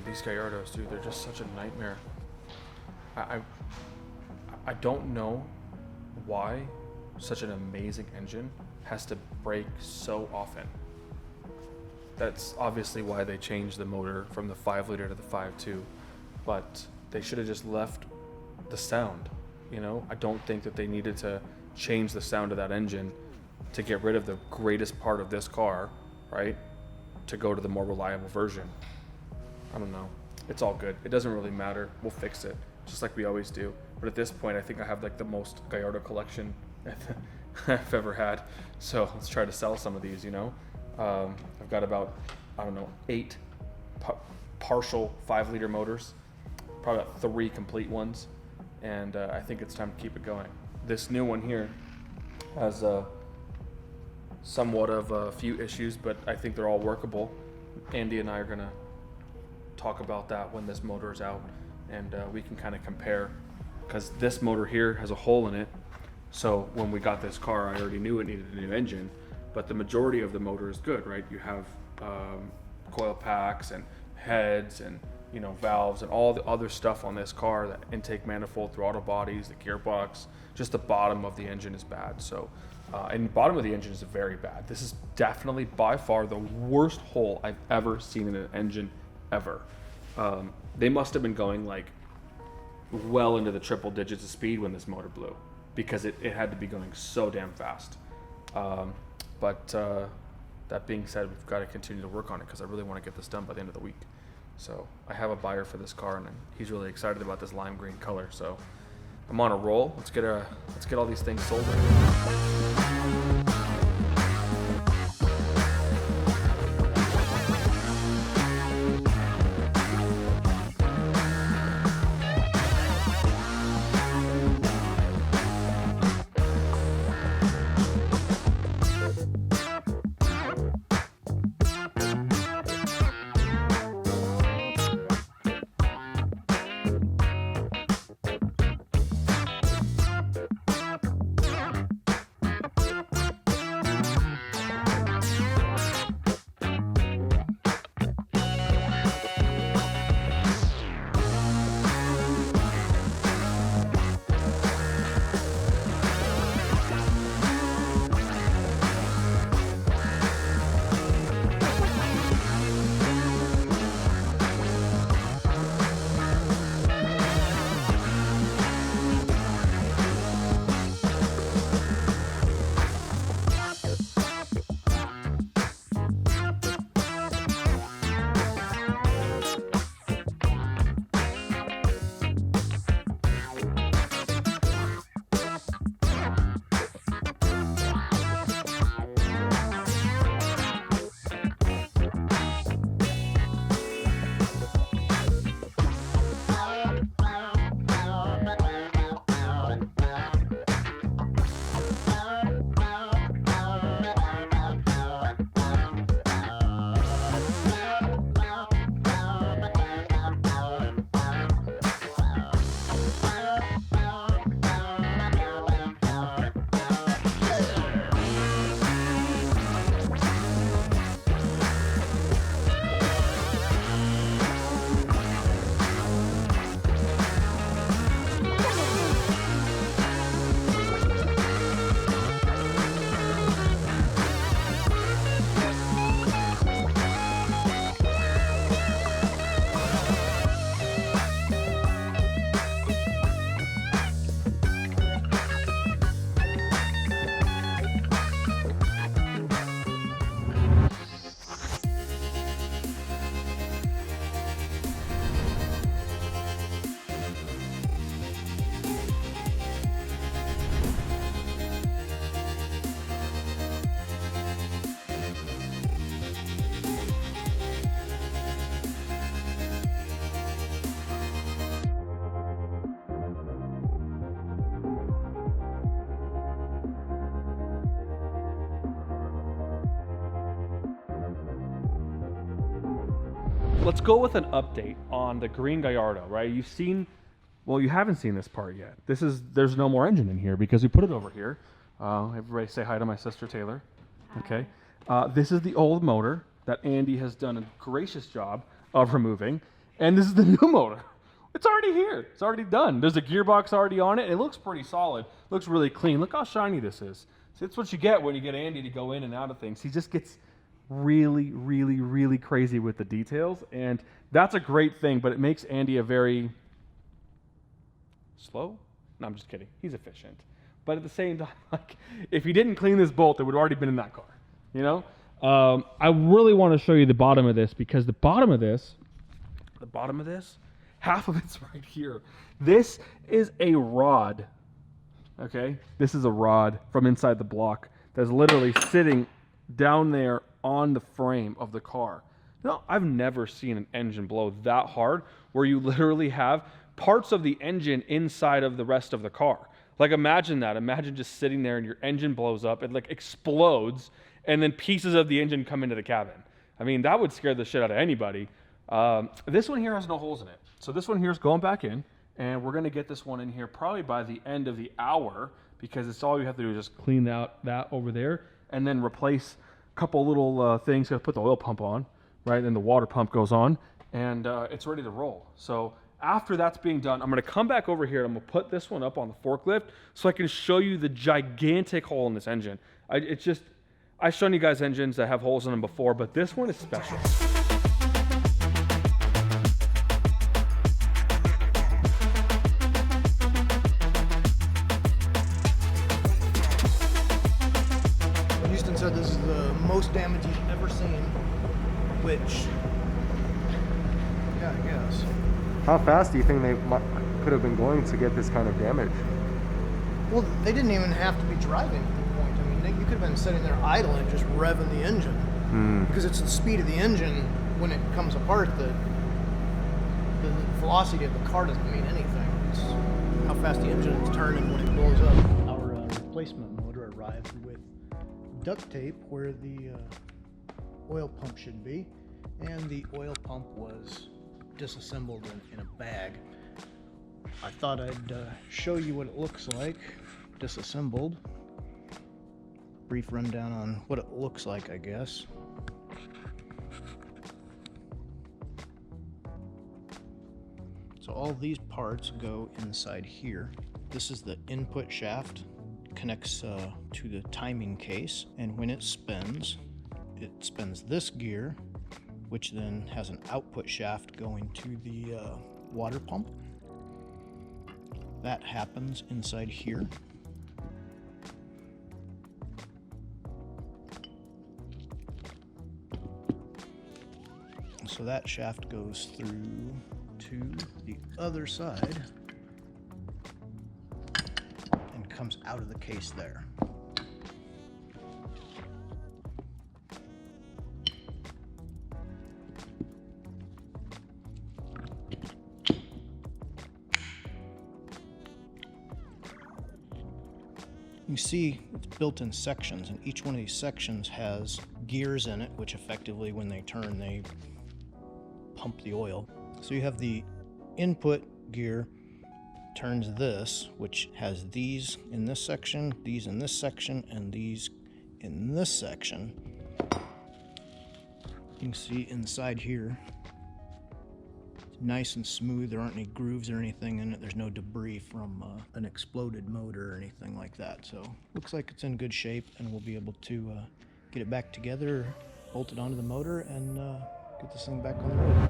These Gallardos, dude, they're just such a nightmare. I don't know why such an amazing engine has to break so often. That's obviously why they changed the motor from the 5-liter to the 5.2, but they should have just left the sound, you know? I don't think that they needed to change the sound of that engine to get rid of the greatest part of this car, right? To go to the more reliable version. I don't know. It's all good. It doesn't really matter. We'll fix it, just like we always do. But at this point, I think I have like the most Gallardo collection I've ever had. So let's try to sell some of these, you know? I've got about, I don't know, 8 partial 5-liter motors, probably about 3 complete ones. And I think it's time to keep it going. This new one here has somewhat of a few issues, but I think they're all workable. Andy and I are gonna talk about that when this motor is out, and we can kind of compare, because this motor here has a hole in it. So when we got this car, I already knew it needed a new engine, but the majority of the motor is good, right? You have coil packs and heads and, you know, valves and all the other stuff on this car, the intake manifold, throttle bodies, the gearbox, just the bottom of the engine is bad. So, and the bottom of the engine is very bad. This is definitely by far the worst hole I've ever seen in an engine ever. They must have been going like well into the triple digits of speed when this motor blew, because it had to be going so damn fast. But that being said, we've got to continue to work on it because I really want to get this done by the end of the week. So I have a buyer for this car, and he's really excited about this lime green color. So I'm on a roll. Let's get all these things sold. Let's go with an update on the green Gallardo, right? You've seen, well, you haven't seen this part yet. There's no more engine in here because we put it over here. Everybody say hi to my sister Taylor. Hi. Okay. This is the old motor that Andy has done a gracious job of removing. And this is the new motor. It's already here. It's already done. There's a gearbox already on it. It looks pretty solid. Looks really clean. Look how shiny this is. See, that's what you get when you get Andy to go in and out of things. He just gets really, really, really crazy with the details. And that's a great thing, but it makes Andy a very slow? No, I'm just kidding. He's efficient. But at the same time, like, if he didn't clean this bolt, it would have already been in that car. You know? I really want to show you the bottom of this, because the bottom of this, half of it's right here. This is a rod, okay? This is a rod from inside the block that's literally sitting down there on the frame of the car. No, I've never seen an engine blow that hard where you literally have parts of the engine inside of the rest of the car. Like, imagine that. Imagine just sitting there and your engine blows up. It like explodes, and then pieces of the engine come into the cabin. I mean, that would scare the shit out of anybody. This one here has no holes in it. So this one here is going back in, and we're gonna get this one in here probably by the end of the hour, because it's all you have to do is just clean out that over there and then replace a couple little things. Gotta put the oil pump on, right? Then the water pump goes on, and it's ready to roll. So after that's being done, I'm gonna come back over here and I'm gonna put this one up on the forklift so I can show you the gigantic hole in this engine. I've shown you guys engines that have holes in them before, but this one is special. Houston said this is the most damage he's ever seen, which, yeah, I guess. How fast do you think they could have been going to get this kind of damage? Well, they didn't even have to be driving at the point. I mean, you could have been sitting there idle and just revving the engine. Because it's the speed of the engine when it comes apart that the velocity of the car doesn't mean anything. It's how fast the engine is turning when it blows up. Our replacement motor arrived with duct tape where the oil pump should be, and the oil pump was disassembled in a bag. I thought I'd show you what it looks like disassembled. Brief rundown on what it looks like, I guess. So all these parts go inside here. This is the input shaft, connects to the timing case, and when it spins this gear, which then has an output shaft going to the water pump. That happens inside here. So that shaft goes through to the other side and comes out of the case there. You see it's built in sections, and each one of these sections has gears in it, which effectively, when they turn, they pump the oil. So you have the input gear turns this, which has these in this section, these in this section, and these in this section. You can see inside here, it's nice and smooth. There aren't any grooves or anything in it. There's no debris from an exploded motor or anything like that. So looks like it's in good shape, and we'll be able to get it back together, bolt it onto the motor, and get this thing back on the road.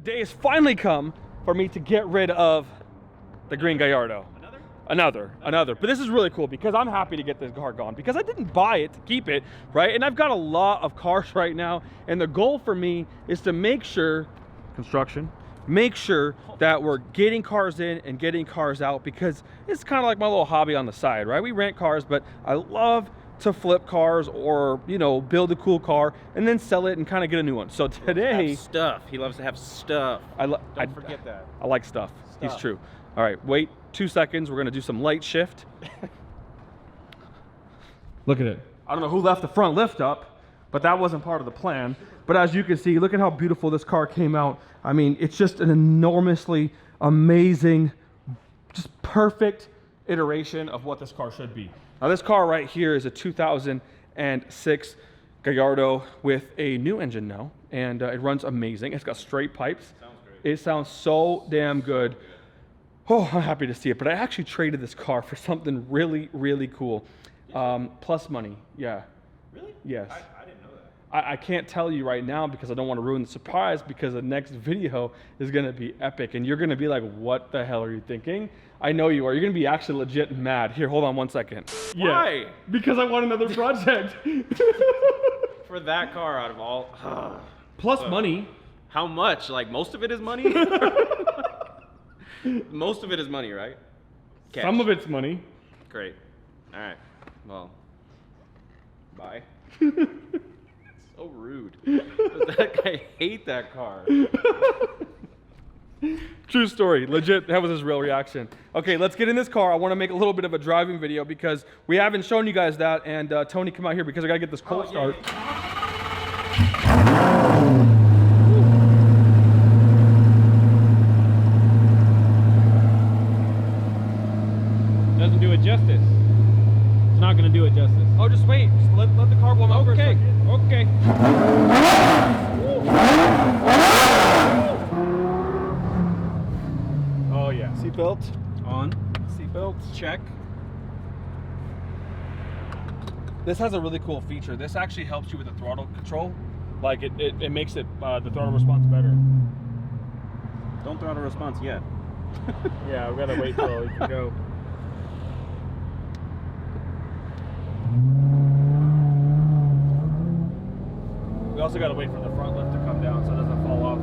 day has finally come for me to get rid of the green Gallardo. Another. But this is really cool because I'm happy to get this car gone because I didn't buy it to keep it, right? And I've got a lot of cars right now, and the goal for me is to make sure, make sure that we're getting cars in and getting cars out, because it's kind of like my little hobby on the side, right? We rent cars, but I love to flip cars or, you know, build a cool car and then sell it and kind of get a new one. So today, stuff. He loves to have stuff. Don't forget that. I like stuff. He's true. All right, wait 2 seconds. We're gonna do some light shift. Look at it. I don't know who left the front lift up, but that wasn't part of the plan. But as you can see, look at how beautiful this car came out. I mean, it's just an enormously amazing, just perfect iteration of what this car should be. Now this car right here is a 2006 Gallardo with a new engine now, and it runs amazing. It's got straight pipes. Sounds great. It sounds so damn good. Oh, I'm happy to see it, but I actually traded this car for something really, really cool. Plus money, yeah. Really? Yes. I didn't know that. I can't tell you right now because I don't want to ruin the surprise, because the next video is going to be epic and you're going to be like, what the hell are you thinking? I know you are. You're going to be actually legit mad. Here, hold on 1 second. Why? Yeah, because I want another project. For that car out of all... Plus money. How much? Like, most of it is money? Most of it is money, right? Cash. Some of it's money. Great. All right. Well, bye. So rude. I hate that car. True story. Legit, that was his real reaction. Okay, let's get in this car. I want to make a little bit of a driving video because we haven't shown you guys that. And Tony, come out here because I got to get this cold start. Doesn't do it justice. It's not going to do it justice. Oh, just wait. Just let the car warm up for a Okay. second. Okay. Oh, yeah. Seatbelt. On. Seatbelt. Check. This has a really cool feature. This actually helps you with the throttle control. Like, it makes it, the throttle response better. Don't throttle response yet. Yeah, we got to wait till we can go. We also got to wait for the front lift to come down so it doesn't fall off.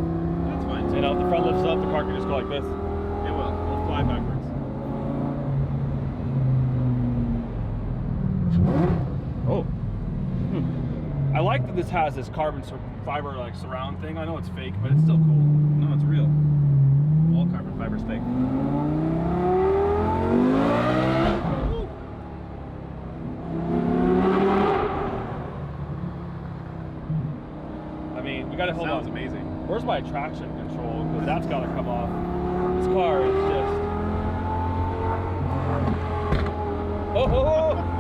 That's fine. You know, if the front lift's up, the car can just go like this. It will. It'll fly backwards. Oh. I like that this has this carbon fiber like surround thing. I know it's fake, but it's still cool. No, it's real. All carbon fiber's fake. I mean, we got to hold on. Sounds amazing. Where's my traction control? Because that's got to come off. This car is just. Oh!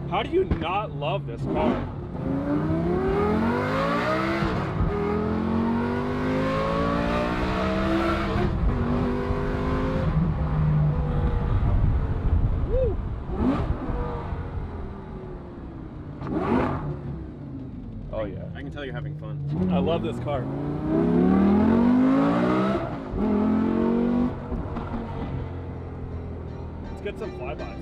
How do you not love this car? Woo. Oh yeah. I can tell you're having fun. I love this car. Let's get some flybys.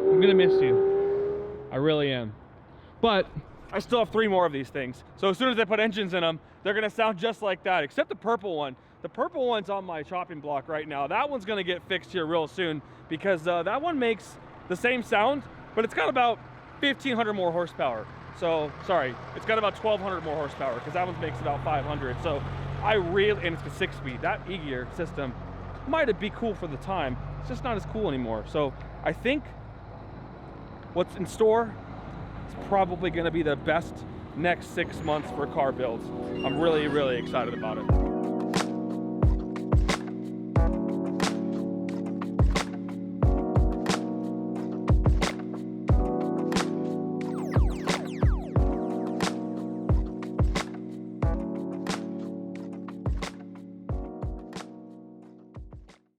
I'm gonna miss you. I really am. But I still have 3 more of these things. So as soon as I put engines in them, they're gonna sound just like that, except the purple one. The purple one's on my chopping block right now. That one's gonna get fixed here real soon because that one makes the same sound, but it's got about 1,500 more horsepower. So, sorry, it's got about 1,200 more horsepower because that one makes about 500. So I really, and it's a 6-speed. That E-gear system might be cool for the time. It's just not as cool anymore. So I think what's in store is probably going to be the best next 6 months for car builds. I'm really, really excited about it.